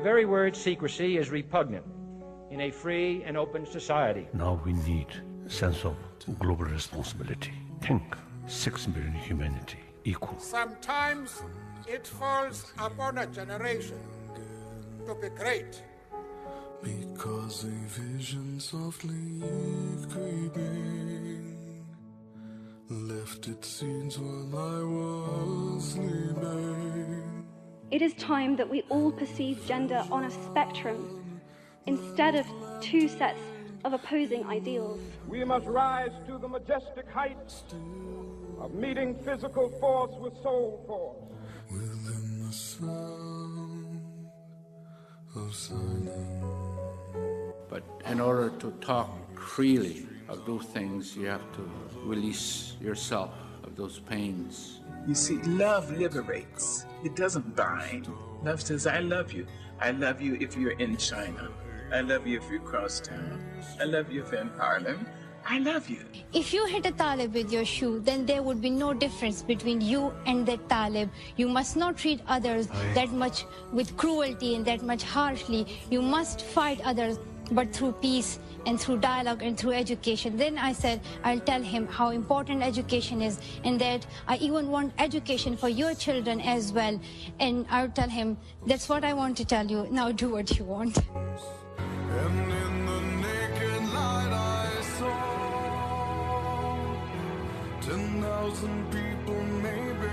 very word secrecy is repugnant in a free and open society. Now we need a sense of global responsibility. Think 6 billion humanity equal. Sometimes it falls upon a generation to be great. Because a vision softly creeping left its seeds while I was sleeping. It is time that we all perceive gender on a spectrum instead of two sets of opposing ideals. We must rise to the majestic height of meeting physical force with soul force. Within the sound of silence. But in order to talk freely of those things, you have to release yourself of those pains. You see, love liberates. It doesn't bind. Love says, I love you. I love you if you're in China. I love you if you're across town. I love you if you're in Harlem. I love you. If you hit a talib with your shoe, then there would be no difference between you and that talib. You must not treat others that much with cruelty and that much harshly. You must fight others, but through peace and through dialogue and through education. Then I said, I'll tell him how important education is and that I even want education for your children as well. And I'll tell him, that's what I want to tell you. Now do what you want. And in the naked light I saw 10,000 people, maybe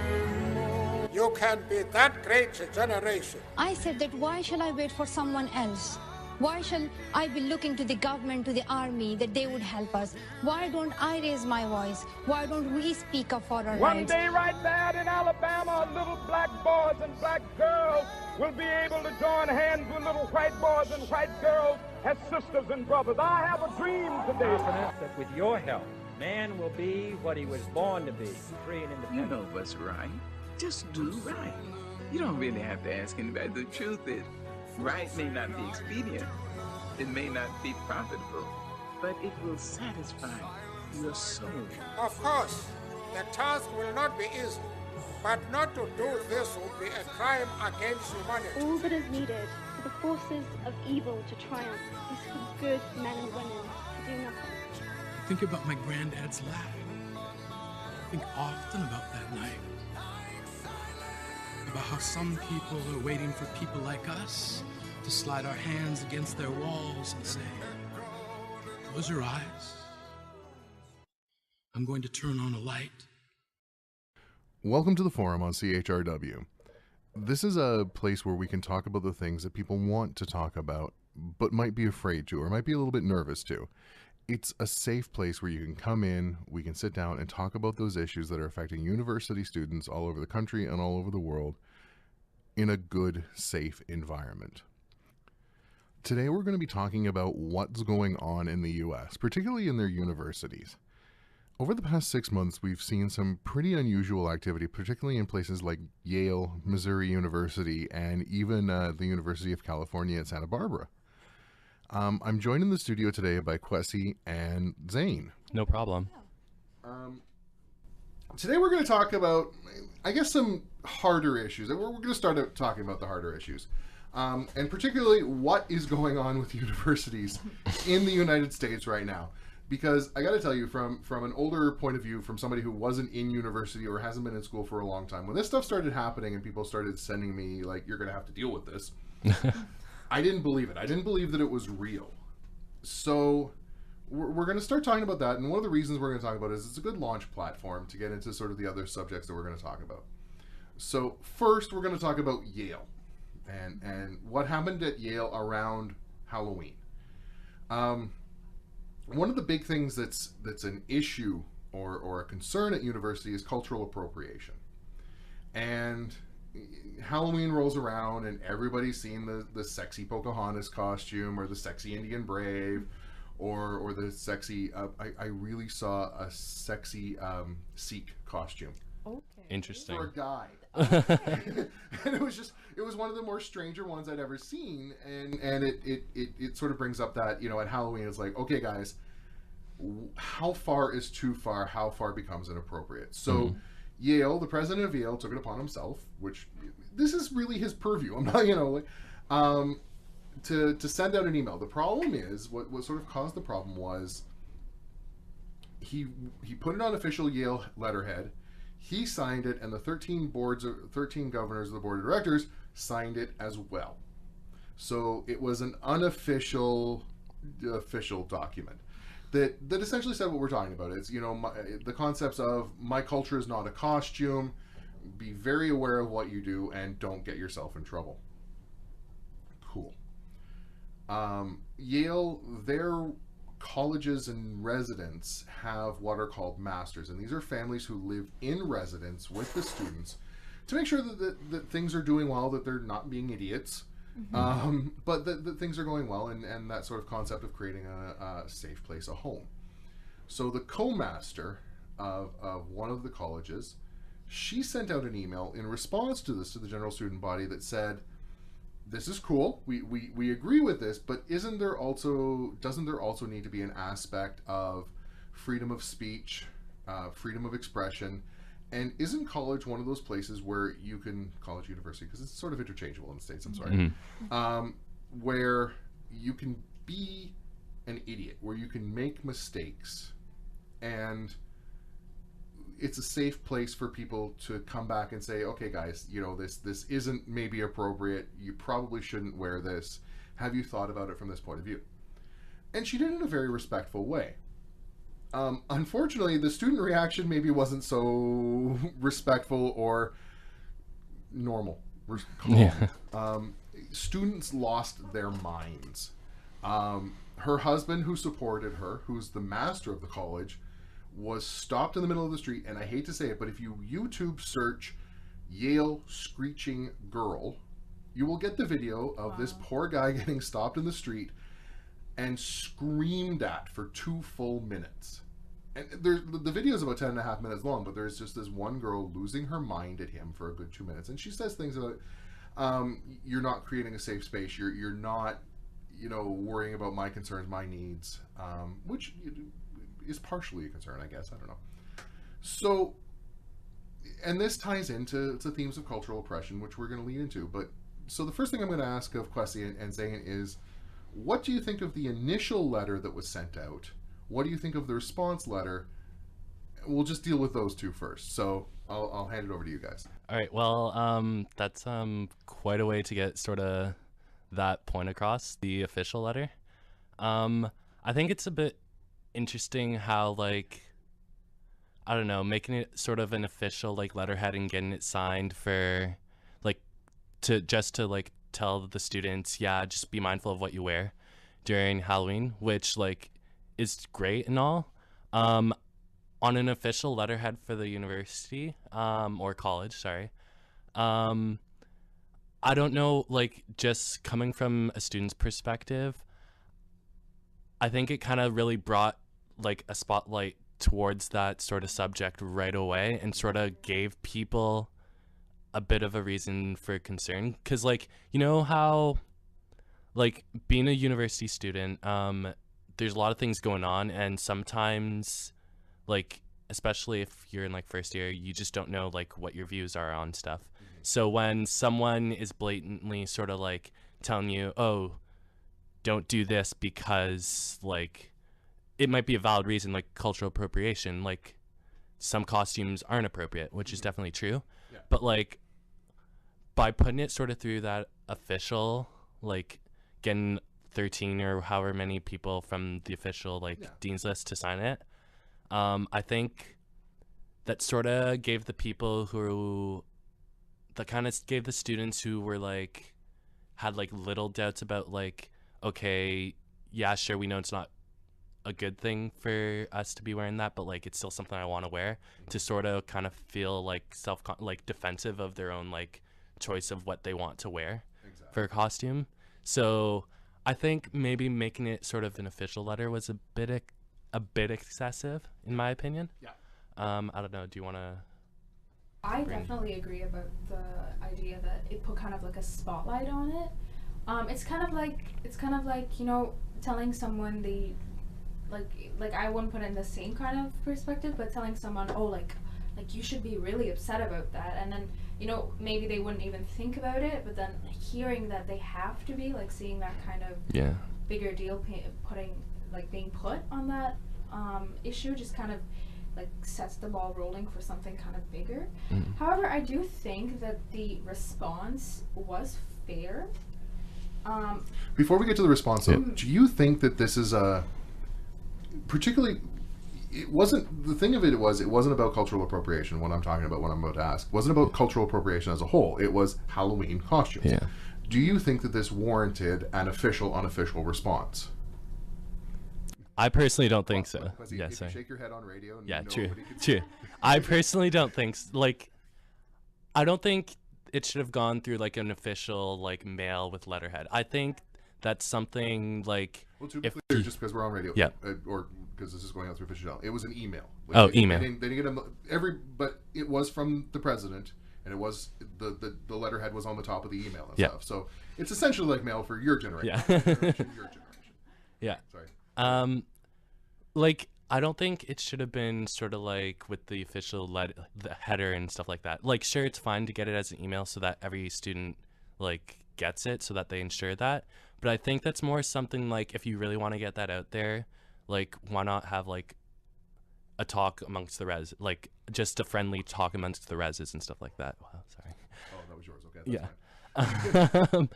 more. You can be that great a generation. I said that why shall I wait for someone else? Why shall I be looking to the government, to the army, that they would help us? Why don't I raise my voice? Why don't we speak up for our One rights? day right there in Alabama, little black boys and black girls will be able to join hands with little white boys and white girls as sisters and brothers. I have a dream today that with your help, man will be what he was born to be, free and independent. You know what's right. Just do right. You don't really have to ask anybody. The truth is, right may not be expedient. It may not be profitable, but it will satisfy your soul. Of course, the task will not be easy, but not to do this would be a crime against humanity. All that is needed for the forces of evil to triumph is for good men and women to do nothing. Think about my granddad's laugh. Think often about that night. About how some people are waiting for people like us to slide our hands against their walls and say, close your eyes. I'm going to turn on a light. Welcome to the Forum on CHRW. This is a place where we can talk about the things that people want to talk about, but might be afraid to, or might be a little bit nervous to. It's a safe place where you can come in, we can sit down and talk about those issues that are affecting university students all over the country and all over the world in a good, safe environment. Today we're going to be talking about what's going on in the US, particularly in their universities. Over the past 6 months, we've seen some pretty unusual activity, particularly in places like Yale, Missouri University, and even the University of California at Santa Barbara. I'm joined in the studio today by Kwesi and Zane. No problem. Today we're going to talk about, I guess, some harder issues. We're going to start out talking about the harder issues. And particularly what is going on with universities in the United States right now. Because I got to tell you, from an older point of view, from somebody who wasn't in university or hasn't been in school for a long time, when this stuff started happening and people started sending me, like, you're going to have to deal with this, I didn't believe it. I didn't believe that it was real. So we're going to start talking about that. And one of the reasons we're going to talk about it is it's a good launch platform to get into sort of the other subjects that we're going to talk about. So first, we're going to talk about Yale and what happened at Yale around Halloween. One of the big things that's an issue or a concern at university is cultural appropriation. And Halloween rolls around and everybody's seen the sexy Pocahontas costume or the sexy Indian Brave or the sexy, I really saw a sexy Sikh costume. Okay. Interesting. For a guy. And it was one of the more stranger ones I'd ever seen. And it sort of brings up that, at Halloween, it's like, okay, guys, how far is too far? How far becomes inappropriate? So Yale, the president of Yale, took it upon himself, which this is really his purview. I'm not, to send out an email. The problem is, what sort of caused the problem was he put it on official Yale letterhead. He signed it, and the 13 governors of the board of directors signed it as well. So it was an unofficial official document that essentially said what we're talking about. It's, you know, the concepts of my culture is not a costume. Be very aware of what you do and don't get yourself in trouble. Cool. Yale, their colleges and residents have what are called masters, and these are families who live in residence with the students to make sure that things are doing well, that they're not being idiots, but that things are going well, and that sort of concept of creating a safe place, a home. So the co-master of one of the colleges, she sent out an email in response to this to the general student body that said, this is cool, we agree with this, but doesn't there also need to be an aspect of freedom of speech, freedom of expression, and isn't college one of those places where you can, college, university, because it's sort of interchangeable in the States, I'm sorry, where you can be an idiot, where you can make mistakes, and it's a safe place for people to come back and say, okay guys, you know, this isn't maybe appropriate, you probably shouldn't wear this, have you thought about it from this point of view? And she did it in a very respectful way. Unfortunately, the student reaction maybe wasn't so respectful or normal. Students lost their minds. Her husband, who supported her, who's the master of the college, was stopped in the middle of the street, and I hate to say it, but if you YouTube search Yale screeching girl, you will get the video of this poor guy getting stopped in the street and screamed at for 2 full minutes. And the video is about 10.5 minutes long, but there's just this one girl losing her mind at him for a good 2 minutes, and she says things about, you're not creating a safe space, you're not, you know, worrying about my concerns, my needs, which is partially a concern, I guess. I don't know. So, and this ties into themes of cultural oppression, which we're going to lead into. But so the first thing I'm going to ask of Kwesi and Zane is, what do you think of the initial letter that was sent out? What do you think of the response letter? We'll just deal with those two first. So I'll hand it over to you guys. All right. Well, that's quite a way to get sort of that point across, the official letter. I think it's a bit interesting how, like, I don't know, making it sort of an official like letterhead and getting it signed for like to like tell the students, yeah, just be mindful of what you wear during Halloween, which like is great and all. On an official letterhead for the university or college, sorry, I don't know, like, just coming from a student's perspective, I think it kind of really brought like a spotlight towards that sort of subject right away and sort of gave people a bit of a reason for concern. Because, like, you know how, like, being a university student, there's a lot of things going on, and sometimes, like, especially if you're in like first year, you just don't know like what your views are on stuff. So when someone is blatantly sort of like telling you, oh, don't do this because like it might be a valid reason, like cultural appropriation, like some costumes aren't appropriate, which is definitely true. Yeah. But like by putting it sort of through that official, like getting 13 or however many people from the official like dean's list to sign it, I think that sort of gave the people who, that kind of gave the students who were like, had like little doubts about like, okay, yeah, sure, we know it's not a good thing for us to be wearing that, but like it's still something I want to wear, to sort of kind of feel like like defensive of their own like choice of what they want to wear for a costume. So I think maybe making it sort of an official letter was a bit excessive, in my opinion. Yeah. I don't know. Do you want to? I definitely agree about the idea that it put kind of like a spotlight on it. It's kind of like you know, telling someone like I wouldn't put it in the same kind of perspective, but telling someone, oh, like like you should be really upset about that. And then, you know, maybe they wouldn't even think about it, but then hearing that they have to be, like, seeing that kind of bigger deal being put on that issue just kind of like sets the ball rolling for something kind of bigger. However, I do think that the response was fair. Before we get to the response, though, do you think that this is a particularly? It wasn't the thing of it. It wasn't about cultural appropriation. What I'm talking about, what I'm about to ask, wasn't about cultural appropriation as a whole. It was Halloween costumes. Yeah. Do you think that this warranted an official, unofficial response? I personally don't think so. If you shake your head on radio, and true. Can True. I personally don't think I don't think it should have gone through like an official like mail with letterhead. I think that's something like. Well, to be clear, just because we're on radio, or because this is going out through official, it was an email. Email. They didn't get but it was from the president, and it was the letterhead was on the top of the email and stuff. So it's essentially like mail for your generation. Yeah. Your generation. Yeah. Sorry. Like I don't think it should have been sort of like with the official the header and stuff like that. Like, sure, it's fine to get it as an email so that every student like gets it, so that they ensure that. But I think that's more something like, if you really want to get that out there, like, why not have like a talk amongst the res, like just a friendly talk amongst the reses and stuff like that. Wow, sorry. Oh, that was yours. Okay. That's fine.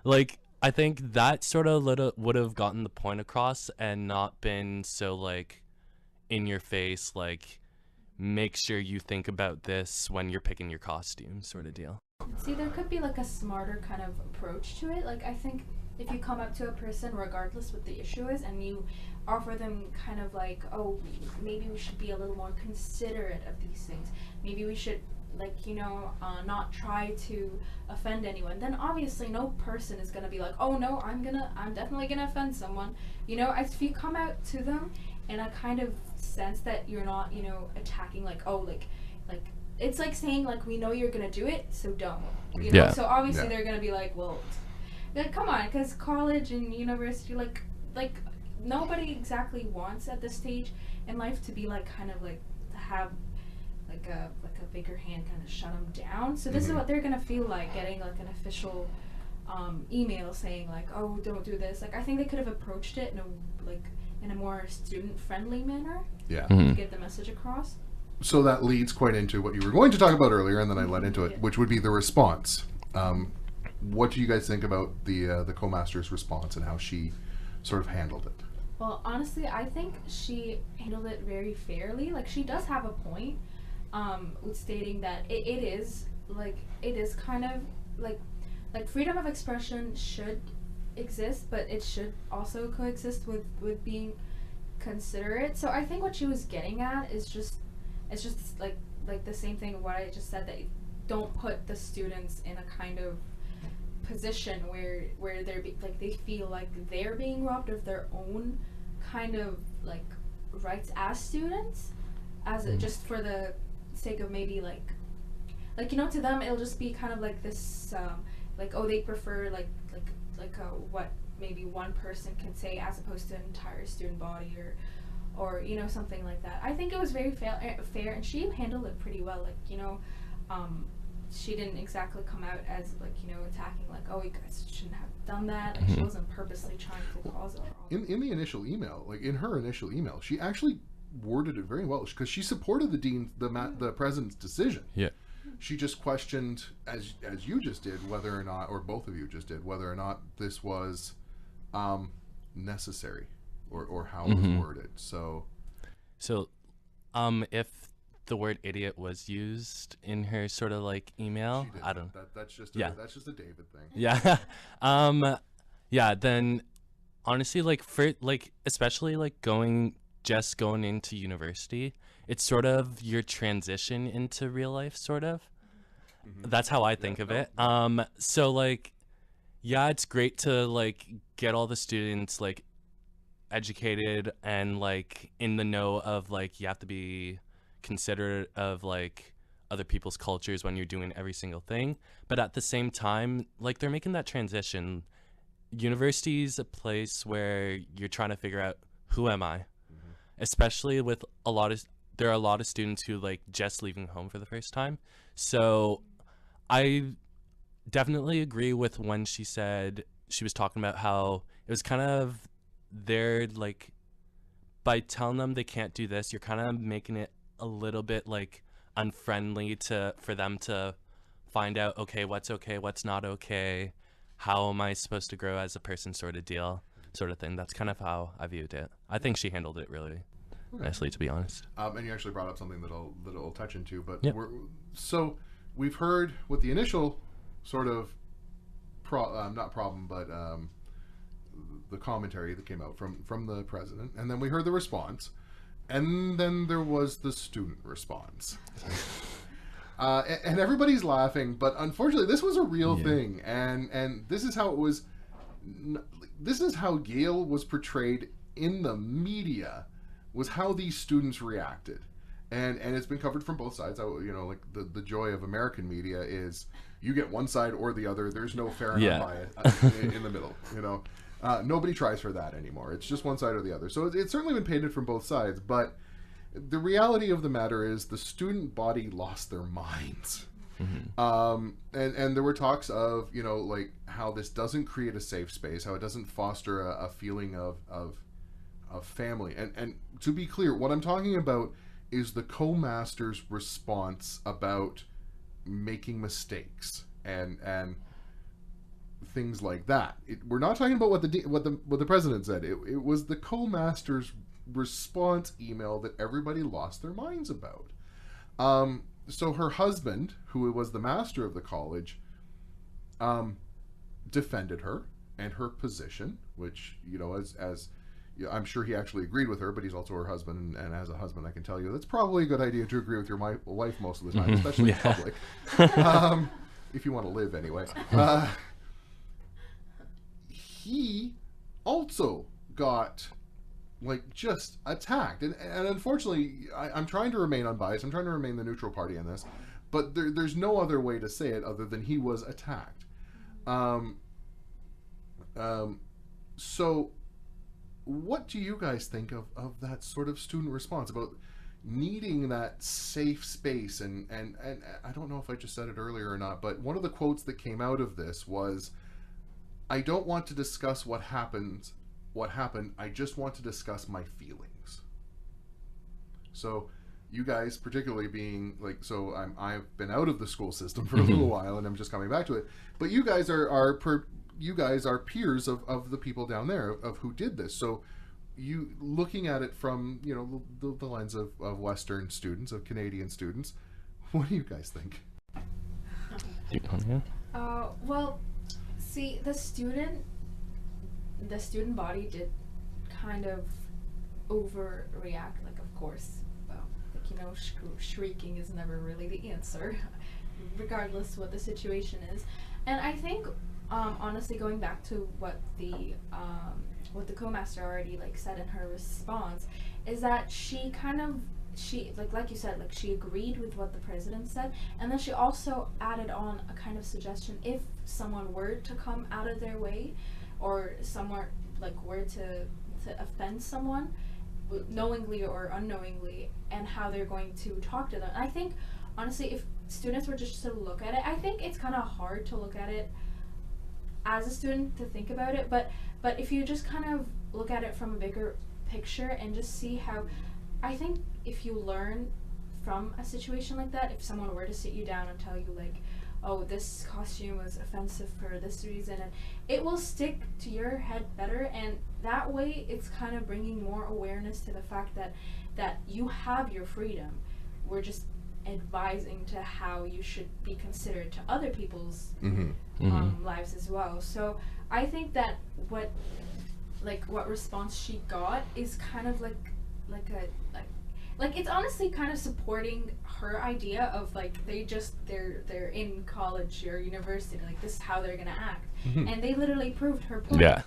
Like, I think that sort of would have gotten the point across and not been so like in your face, like, make sure you think about this when you're picking your costume sort of deal. See, there could be like a smarter kind of approach to it. Like, I think if you come up to a person, regardless what the issue is, and you offer them kind of like, oh, maybe we should be a little more considerate of these things. Maybe we should, like, you know, not try to offend anyone. Then obviously no person is gonna be like, oh no, I'm definitely gonna offend someone. You know, if you come out to them in a kind of sense that you're not, you know, attacking, like, oh, like it's like saying, like, we know you're gonna do it, so don't. You know? So obviously they're gonna be like, well, like, come on, because college and university, like nobody exactly wants at this stage in life to be like kind of like to have like a bigger hand kind of shut them down. So this is what they're gonna feel like, getting like an official email saying like, oh, don't do this. Like, I think they could have approached it in a more student friendly manner. Yeah. To get the message across. So that leads quite into what you were going to talk about earlier, and then I led into it, which would be the response. What do you guys think about the co-master's response and how she sort of handled it? Well, honestly, I think she handled it very fairly. Like, she does have a point with stating that it is kind of like freedom of expression should exist, but it should also coexist with being considerate. So I think what she was getting at is just like the same thing of what I just said, that you don't put the students in a kind of position where they feel like they're being robbed of their own kind of like rights as students, just for the sake of maybe like you know, to them it'll just be kind of like this like, oh, they prefer like what maybe one person can say as opposed to an entire student body, or you know, something like that. I think it was very fair, and she handled it pretty well. Like, you know, she didn't exactly come out as like, you know, attacking, like, oh, you guys shouldn't have done that. Like, she wasn't purposely trying to cause a problem. In the initial email, like in her initial email, she actually worded it very well, because she supported the president's decision. Yeah. She just questioned, as you just did, whether or not, or both of you just did, whether or not this was necessary, or how it was worded. So if the word idiot was used in her sort of like email, I don't. That's just a David thing. Yeah. Yeah. Then honestly, like, especially like going into university, it's sort of your transition into real life, sort of. That's how I think of it. So like, yeah, it's great to like get all the students like educated and like in the know of like, you have to be considerate of like other people's cultures when you're doing every single thing. But at the same time, like, they're making that transition. University is a place where you're trying to figure out, who am I? Especially with a lot of there are a lot of students who like just leaving home for the first time. So I definitely agree with when she said, she was talking about how it was kind of they're like, by telling them they can't do this, you're kind of making it a little bit like unfriendly for them to find out, okay, what's not okay, how am I supposed to grow as a person, sort of thing. That's kind of how I viewed it. I think she handled it really nicely, to be honest. And you actually brought up something that I'll touch into, but Yep. So we've heard what the initial sort of not problem, but the commentary that came out from the president, and then we heard the response, and then there was the student response. And everybody's laughing, but unfortunately this was a real thing, and this is how it was. This is how Yale was portrayed in the media, was how these students reacted, and it's been covered from both sides. Like the joy of American media is you get one side or the other. There's no fair and unbiased in the middle. Nobody tries for that anymore. It's just one side or the other. So it's certainly been painted from both sides, but the reality of the matter is the student body lost their minds. Mm-hmm. And there were talks of, like how this doesn't create a safe space, how it doesn't foster a feeling of family. And to be clear, what I'm talking about is the co-master's response about making mistakes and things like that. We're not talking about what the president said. It was the co-master's response email that everybody lost their minds about. So her husband, who was the master of the college, defended her and her position, which, as I'm sure he actually agreed with her, but he's also her husband, and as a husband I can tell you that's probably a good idea to agree with your wife most of the time, especially in public, if you want to live anyway. He also got just attacked, and unfortunately I'm trying to remain unbiased. I'm trying to remain the neutral party in this, but there's no other way to say it other than he was attacked. So what do you guys think of that sort of student response about needing that safe space? And I don't know if I just said it earlier or not, but one of the quotes that came out of this was, "I don't want to discuss what happened, I just want to discuss my feelings." So you guys, particularly being I've been out of the school system for a little while and I'm just coming back to it, but you guys are peers of the people down there of who did this. So you looking at it from the lens of Western students, of Canadian students, what do you guys think? Well, see, the student body did kind of overreact. Of course, shrieking is never really the answer, regardless what the situation is. And I think, honestly, going back to what the co-master already said in her response, is that she like you said, she agreed with what the president said, and then she also added on a kind of suggestion if someone were to come out of their way, or someone were to offend someone, knowingly or unknowingly, and how they're going to talk to them. And I think, honestly, if students were just to look at it, I think it's kind of hard to look at it as a student to think about it, but if you just kind of look at it from a bigger picture and just see how, I think if you learn from a situation like that, if someone were to sit you down and tell you oh, this costume was offensive for this reason, and it will stick to your head better, and that way it's kind of bringing more awareness to the fact that you have your freedom. We're just advising to how you should be considered to other people's lives as well. So I think that what response she got is kind of like it's honestly kind of supporting her idea of they're in college or university, this is how they're gonna act, and they literally proved her point. Yeah,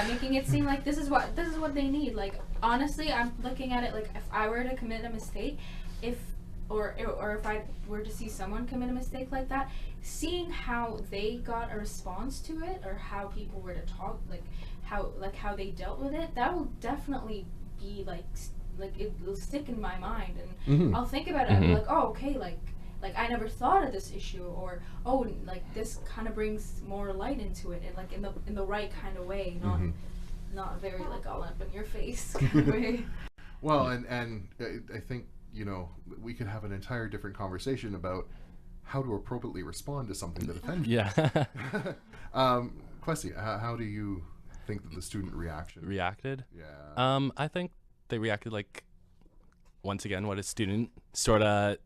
making it seem like this is what they need. Honestly, I'm looking at it if I were to commit a mistake, if I were to see someone commit a mistake like that, seeing how they got a response to it, or how people were to talk, how they dealt with it, that will definitely be it'll stick in my mind, and I'll think about it. I'll be like, oh, okay, like I never thought of this issue, or oh, like this kind of brings more light into it, and like in the right kind of way, not very like all up in your face kind of way. Well, and I think, you know, we could have an entire different conversation about how to appropriately respond to something that offends you. Yeah. Kwesi, how do you think that the student reacted? Yeah. I think they reacted like, once again, what a student sort of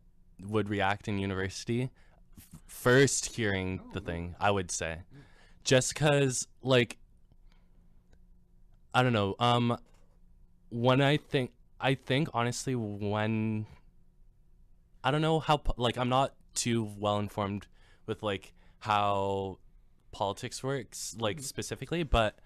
would react in university. First hearing the thing, I would say. Just because, like, I don't know, when I think honestly, when, I don't know how, like, I'm not too well informed with like how politics works, like specifically, but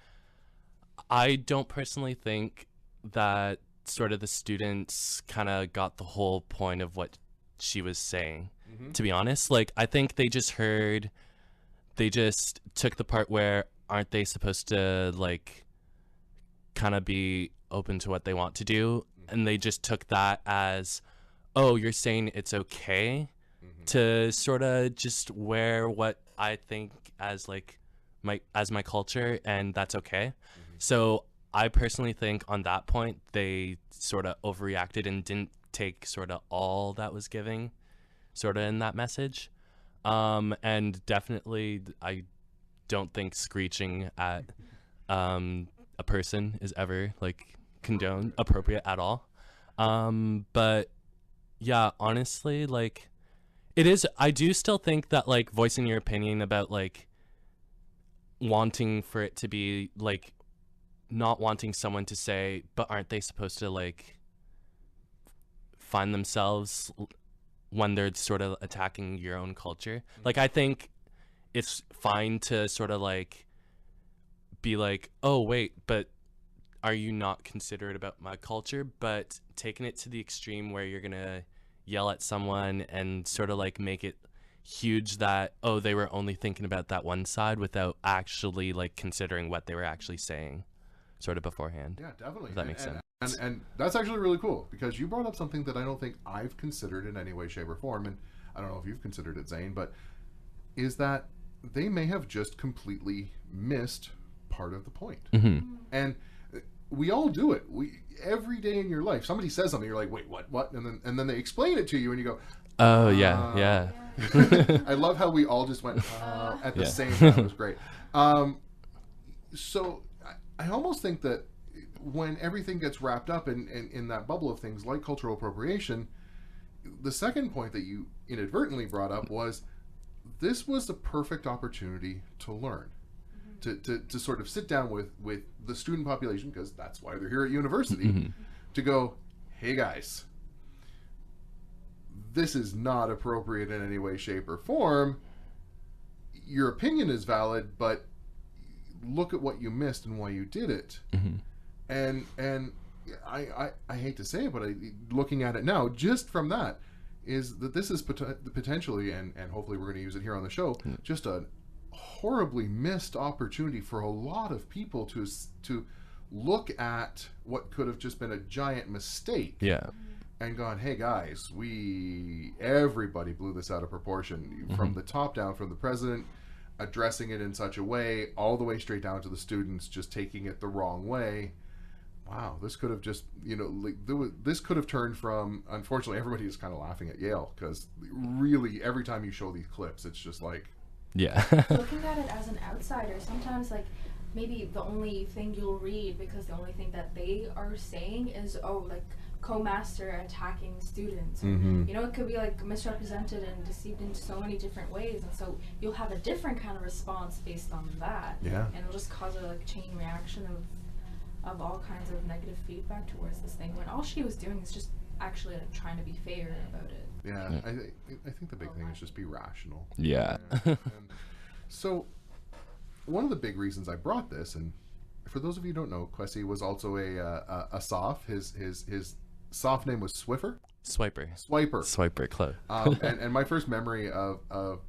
I don't personally think that sort of the students kind of got the whole point of what she was saying, to be honest. Like, I think they just took the part where aren't they supposed to like kind of be open to what they want to do, and they just took that as, oh, you're saying it's okay to sort of just wear what I think as like my culture, and that's okay. So I personally think on that point they sort of overreacted and didn't take sort of all that was giving sort of in that message. And definitely I don't think screeching at a person is ever like condoned, appropriate at all. But yeah, honestly, like, it is, I do still think that like voicing your opinion about like wanting for it to be like, not wanting someone to say, but aren't they supposed to like find themselves when they're sort of attacking your own culture? Like, I think it's fine to sort of like be like, oh wait, but are you not considerate about my culture? But taking it to the extreme where you're gonna yell at someone and sort of like make it huge that, oh, they were only thinking about that one side without actually like considering what they were actually saying sort of beforehand. Yeah, definitely. If that makes sense. And that's actually really cool, because you brought up something that I don't think I've considered in any way, shape, or form, and I don't know if you've considered it, Zane, but is that they may have just completely missed part of the point. And we all do it. Every day in your life, somebody says something, you're like, wait, what? And then they explain it to you, and you go, oh, yeah. I love how we all just went at the same time. It was great. So I almost think that when everything gets wrapped up in that bubble of things like cultural appropriation, the second point that you inadvertently brought up was this was the perfect opportunity to learn, to sort of sit down with the student population, because that's why they're here at university, to go, hey guys, this is not appropriate in any way, shape, or form. Your opinion is valid, but look at what you missed and why you did it. And I hate to say it, but looking at it now, just from that, is that this is potentially, and hopefully we're going to use it here on the show, just a horribly missed opportunity for a lot of people to look at what could have just been a giant mistake. Yeah. And gone, hey guys, everybody blew this out of proportion, from the top down, from the president addressing it in such a way, all the way straight down to the students just taking it the wrong way. Wow, this could have just, this could have turned from, unfortunately, everybody is kind of laughing at Yale, because really every time you show these clips, it's just like, yeah. Looking at it as an outsider, sometimes like maybe the only thing you'll read, because the only thing that they are saying is, oh, like co-master attacking students. You know, it could be like misrepresented and deceived in so many different ways, and so you'll have a different kind of response based on that. Yeah. And it'll just cause a like chain reaction of all kinds of negative feedback towards this thing, when all she was doing is just actually like trying to be fair about it. Yeah, I think the big thing is just be rational. Yeah. And so one of the big reasons I brought this, and for those of you who don't know, Kwesi was also a soph. His soph name was Swiper Club. And my first memory of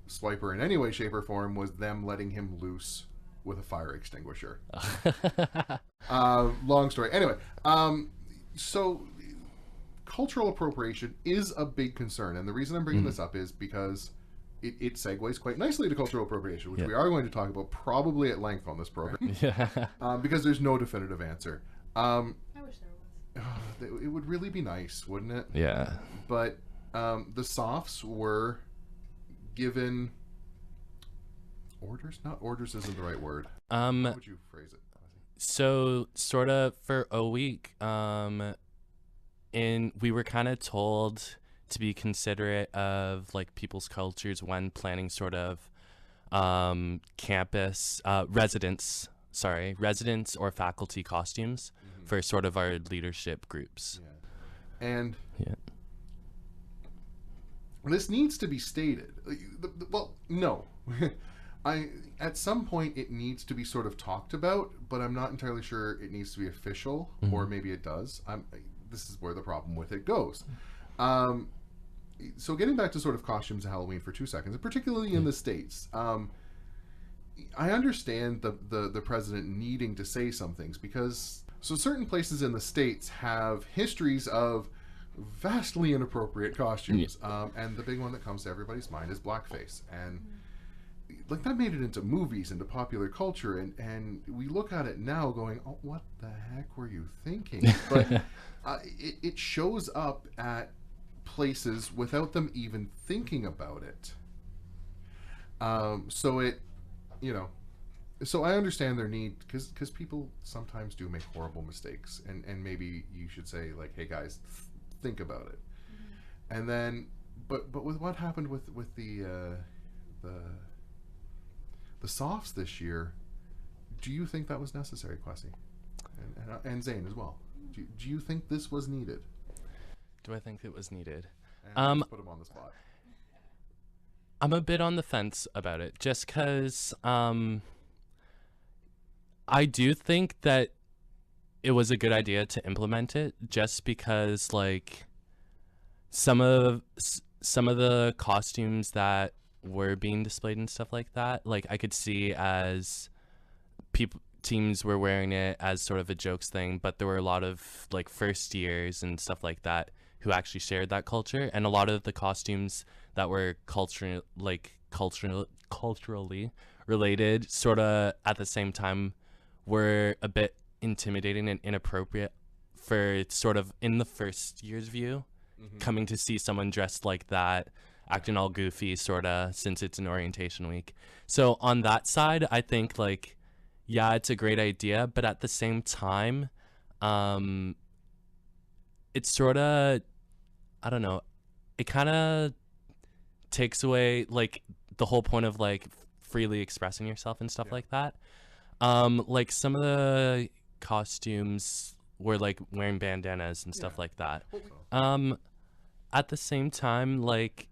Swiper in any way, shape, or form was them letting him loose with a fire extinguisher. Long story. Anyway, so cultural appropriation is a big concern, and the reason I'm bringing this up is because it segues quite nicely to cultural appropriation, which we are going to talk about probably at length on this program. Because there's no definitive answer. I wish there was. It would really be nice, wouldn't it? Yeah. But the softs were given orders. Not orders isn't the right word. How would you phrase it? So sort of for a week, we were kind of told to be considerate of like people's cultures when planning sort of campus residents or faculty costumes for sort of our leadership groups. And this needs to be stated. Well, no. At some point it needs to be sort of talked about, but I'm not entirely sure it needs to be official, or maybe it does. This is where the problem with it goes. So getting back to sort of costumes and Halloween for 2 seconds, and particularly in the States, I understand the president needing to say some things, because certain places in the States have histories of vastly inappropriate costumes, and the big one that comes to everybody's mind is blackface, and like that made it into movies, into popular culture, and we look at it now going, oh, what the heck were you thinking? But it shows up at places without them even thinking about it. So I understand their need, because people sometimes do make horrible mistakes, and maybe you should say like, hey guys, think about it. And then but with what happened with the softs this year, do you think that was necessary, Kwesi? And Zane as well. Do you think this was needed? Do I think it was needed? And put him on the spot. I'm a bit on the fence about it, just because I do think that it was a good idea to implement it, just because like some of the costumes that were being displayed and stuff like that, like I could see as teams were wearing it as sort of a jokes thing, but there were a lot of like first years and stuff like that who actually shared that culture, and a lot of the costumes that were culturally related sort of at the same time were a bit intimidating and inappropriate for sort of in the first year's view, coming to see someone dressed like that, acting all goofy sort of, since it's an orientation week. So on that side, I think like, yeah, it's a great idea, but at the same time, it's sort of, I don't know, it kind of takes away like the whole point of like freely expressing yourself and stuff like that. Like some of the costumes were like wearing bandanas and stuff like that. At the same time, like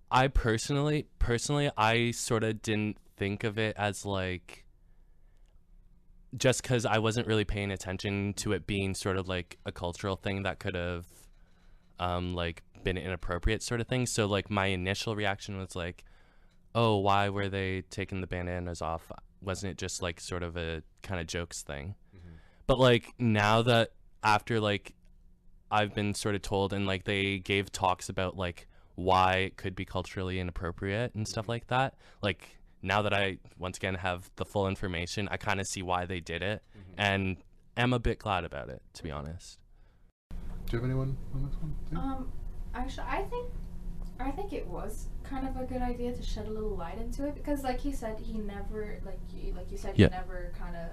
I personally, I sort of didn't think of it as like, just because I wasn't really paying attention to it being sort of like a cultural thing that could have like been inappropriate sort of thing. So like my initial reaction was like, oh, why were they taking the bandanas off? Wasn't it just like sort of a kind of jokes thing? But like now that after like I've been sort of told, and like they gave talks about like why it could be culturally inappropriate and stuff like that, like now that I once again have the full information, I kind of see why they did it, and am a bit glad about it, to be honest. Do you have anyone on this one? Actually, I think it was kind of a good idea to shed a little light into it, because like he said, he never you said you never kind of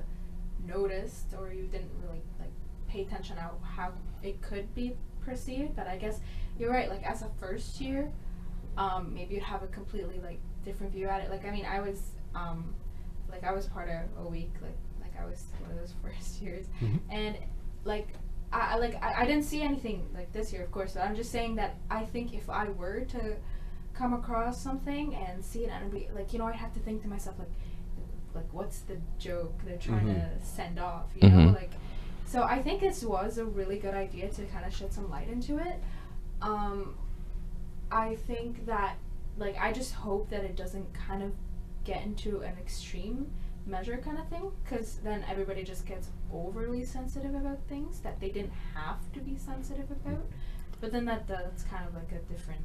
noticed, or you didn't really like pay attention to how it could be perceived. But I guess you're right, like as a first year, maybe you'd have a completely like different view at it. Like I mean, I was part of a week, like I was one of those first years, and like I didn't see anything like this year, of course, but I'm just saying that I think if I were to come across something and see it and be like, you know, I'd have to think to myself like what's the joke they're trying to send off, you know, like. So I think this was a really good idea to kind of shed some light into it. I think that, like, I just hope that it doesn't kind of get into an extreme, measure kind of thing, because then everybody just gets overly sensitive about things that they didn't have to be sensitive about. But then that's kind of like a different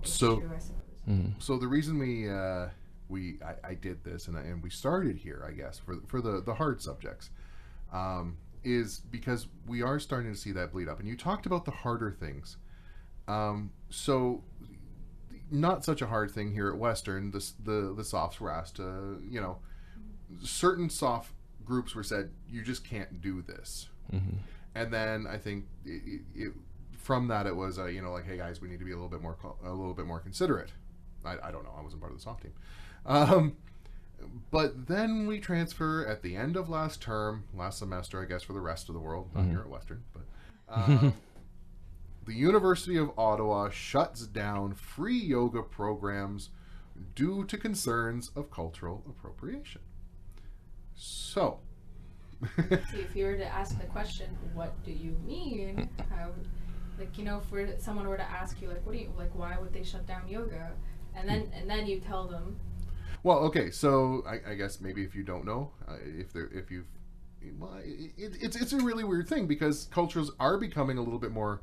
issue, I suppose. So the reason I did this and we started here, I guess, for the hard subjects, is because we are starting to see that bleed up. And you talked about the harder things. So not such a hard thing here at Western. The softs were asked to, you know, certain soft groups were said, you just can't do this. And then I think from that it was, you know, like, hey guys, we need to be a little bit more considerate. I don't know. I wasn't part of the soft team. But then we transfer at the end of last semester, I guess, for the rest of the world, not here at Western, but the University of Ottawa shuts down free yoga programs due to concerns of cultural appropriation. So, see, if you were to ask the question, what do you mean? How, like, you know, if someone were to ask you, like, what do you, like, why would they shut down yoga? And then you tell them. Well, okay, so I guess maybe if you don't know, it's a really weird thing because cultures are becoming a little bit more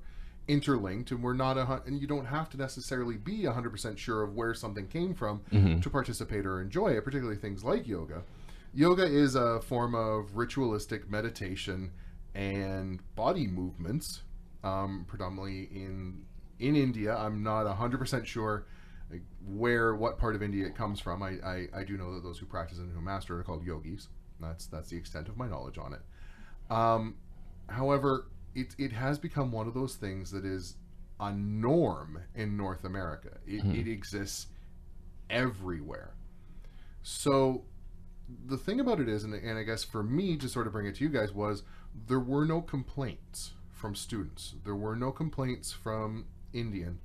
interlinked, and we're not and you don't have to necessarily be 100% sure of where something came from to participate or enjoy it, particularly things like yoga. Yoga is a form of ritualistic meditation and body movements, predominantly in India. I'm not 100% sure what part of India it comes from. I do know that those who practice and who master are called yogis. That's the extent of my knowledge on it. However, it has become one of those things that is a norm in North America. It exists everywhere. So the thing about it is, and I guess for me to sort of bring it to you guys, was there were no complaints from students. There were no complaints from Indian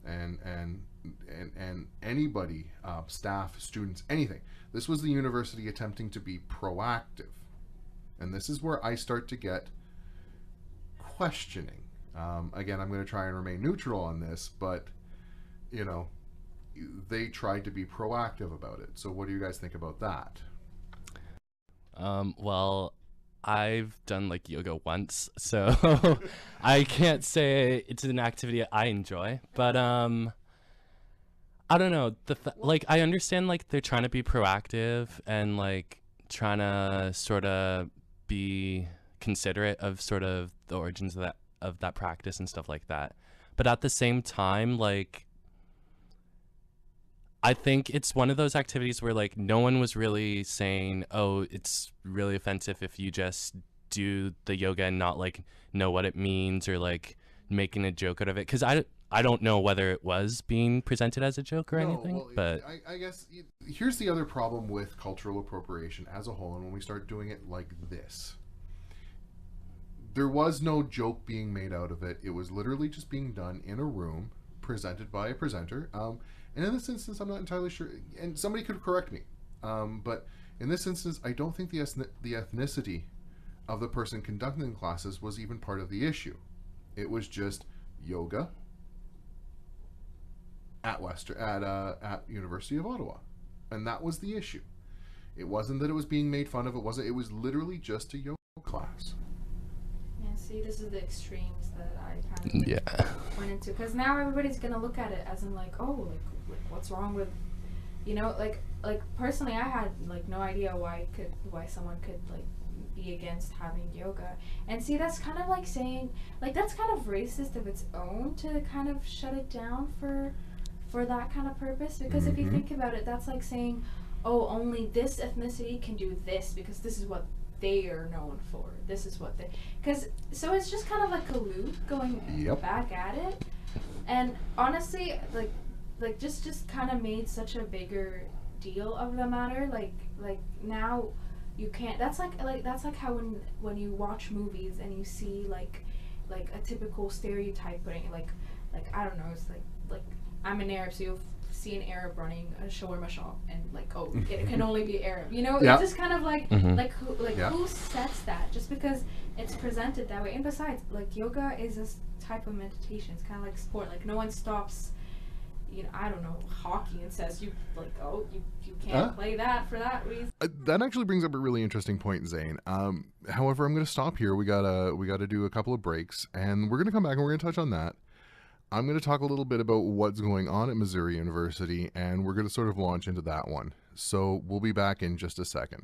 and anybody, staff, students, anything. This was the university attempting to be proactive. And this is where I start to get questioning. Again, I'm going to try and remain neutral on this, but, you know, they tried to be proactive about it. So what do you guys think about that? Well, I've done like yoga once, so I can't say it's an activity I enjoy, but I don't know, like I understand like they're trying to be proactive and like trying to sort of be considerate of sort of the origins of that practice and stuff like that, but at the same time, like I think it's one of those activities where like no one was really saying, oh, it's really offensive if you just do the yoga and not like know what it means or like making a joke out of it, because I don't know whether it was being presented as a joke or anything. Well, but I guess here's the other problem with cultural appropriation as a whole, and when we start doing it like this, there was no joke being made out of it. It was literally just being done in a room, presented by a presenter. And in this instance, I'm not entirely sure, and somebody could correct me, but in this instance, I don't think the ethnicity of the person conducting the classes was even part of the issue. It was just yoga at University of Ottawa, and that was the issue. It wasn't that it was being made fun of. It wasn't. It was literally just a yoga class. Yeah, see, this is the extremes that I kind of went into, because now everybody's gonna look at it as in like, oh, like what's wrong with, you know, like personally, I had like no idea why someone could like be against having yoga, and see, that's kind of like saying, like, that's kind of racist of its own to kind of shut it down for that kind of purpose, because if you think about it, that's like saying, oh, only this ethnicity can do this because this is what they are known for. This is what so it's just kind of like a loop going back at it. And honestly, like just kind of made such a bigger deal of the matter. Like now you can't. That's like how when you watch movies and you see like a typical stereotype putting like I don't know. It's like I'm an Arab, so you'll see an Arab running a shawarma shop, and like, oh, it can only be Arab. You know, it's just kind of like who sets that? Just because it's presented that way. And besides, like, yoga is a type of meditation. It's kind of like sport. Like, no one stops I don't know, hockey and says you can't play that for that reason. That actually brings up a really interesting point, Zane. However, I'm going to stop here. We gotta do a couple of breaks, and we're going to come back and we're going to touch on that. I'm going to talk a little bit about what's going on at Missouri University, and we're going to sort of launch into that one. So we'll be back in just a second.